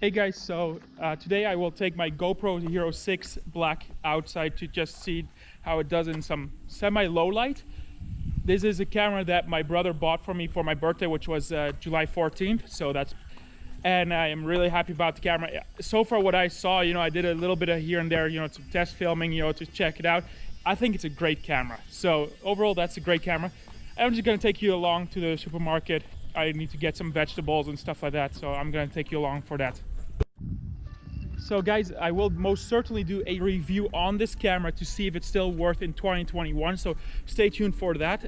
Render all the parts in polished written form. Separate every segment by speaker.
Speaker 1: Hey guys, so today I will take my GoPro Hero 6 Black outside to just see how it does in some semi-low light. This is a camera that my brother bought for me for my birthday, which was July 14th. And I am really happy about the camera. So far what I saw, I did a little bit of here and there, some test filming, to check it out. I think it's a great camera. So overall, that's a great camera. I'm just gonna take you along to the supermarket. I need to get some vegetables and stuff like that, so I'm gonna take you along for that. So guys, I will most certainly do a review on this camera to see if it's still worth in 2021, so stay tuned for that.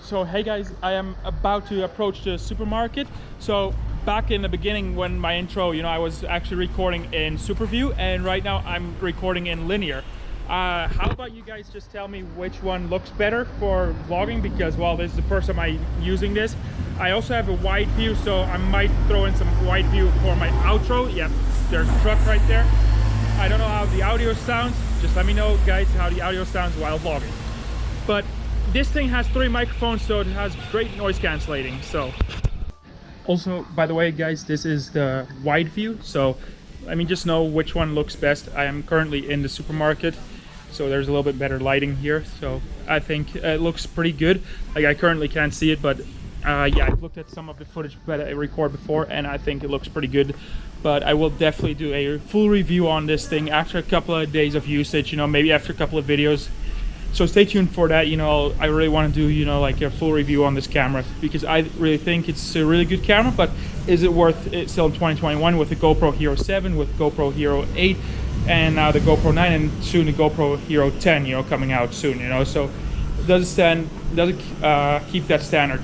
Speaker 1: So hey guys, I am about to approach the supermarket. So back in the beginning when my intro, I was actually recording in SuperView, and right now I'm recording in linear. How about you guys just tell me which one looks better for vlogging, because well, this is the first time I'm using this. I also have a wide view, so I might throw in some wide view for my outro. Yep, there's a truck right there. I don't know how the audio sounds. Just let me know guys how the audio sounds while vlogging. But this thing has 3 microphones, so it has great noise cancellating. So also, by the way guys, this is the wide view, so let me just know which one looks best. I am currently in the supermarket, so there's a little bit better lighting here, so I think it looks pretty good. Like, I currently can't see it, but yeah, I've looked at some of the footage that I recorded before and I think it looks pretty good. But I will definitely do a full review on this thing after a couple of days of usage, maybe after a couple of videos. So stay tuned for that. I really want to do, like a full review on this camera, because I really think it's a really good camera. But is it worth it still in 2021 with the GoPro Hero 7, with GoPro Hero 8, and now the GoPro 9, and soon the GoPro Hero 10, coming out soon, So does it keep that standard,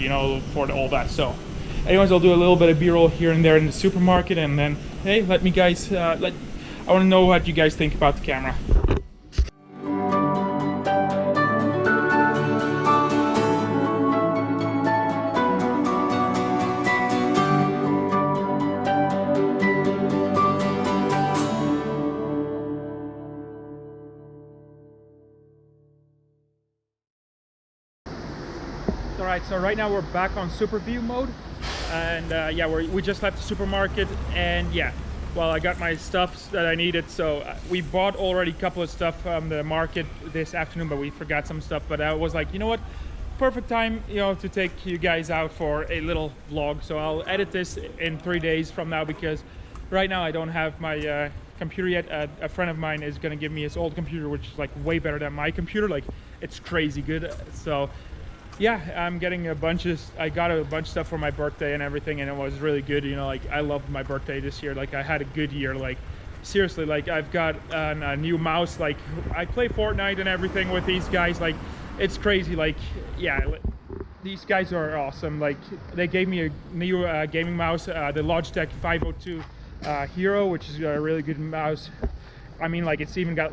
Speaker 1: for all that? So anyways, I'll do a little bit of B-roll here and there in the supermarket, and then, hey, let me guys, I want to know what you guys think about the camera. Alright, so right now we're back on SuperView mode, and yeah, we just left the supermarket, and yeah, well, I got my stuff that I needed. So we bought already a couple of stuff from the market this afternoon, but we forgot some stuff. But I was like, you know what, perfect time, to take you guys out for a little vlog. So I'll edit this in 3 days from now, because right now I don't have my computer yet. A friend of mine is gonna give me his old computer, which is like way better than my computer. Like, it's crazy good. So yeah, I'm getting I got a bunch of stuff for my birthday and everything, and it was really good. Like, I loved my birthday this year. Like, I had a good year. Like, seriously, like, I've got a new mouse. Like, I play Fortnite and everything with these guys. Like, it's crazy. Like, yeah, these guys are awesome. Like, they gave me a new gaming mouse, the Logitech 502 Hero, which is a really good mouse. I mean, like, it's even got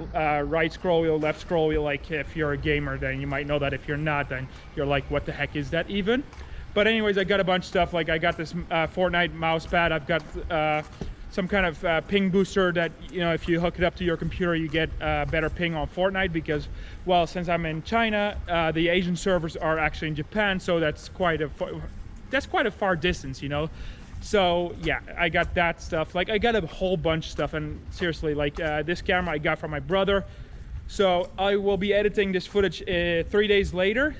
Speaker 1: right scroll wheel, left scroll wheel. Like, if you're a gamer, then you might know that. If you're not, then you're like, what the heck is that even? But anyways, I got a bunch of stuff. Like, I got this Fortnite mouse pad. I've got some kind of ping booster that, if you hook it up to your computer, you get better ping on Fortnite, because, well, since I'm in China, the Asian servers are actually in Japan, so that's quite a far distance, So yeah, I got that stuff. Like, I got a whole bunch of stuff, and seriously, like, this camera I got from my brother. So I will be editing this footage 3 days later,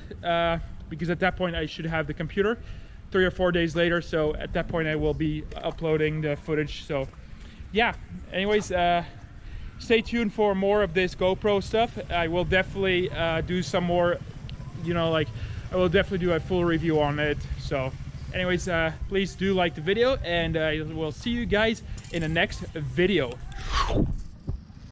Speaker 1: because at that point I should have the computer 3 or 4 days later. So at that point I will be uploading the footage. So yeah, anyways, stay tuned for more of this GoPro stuff. I will definitely do some more, like, I will definitely do a full review on it. So anyways, please do like the video, and we'll see you guys in the next video.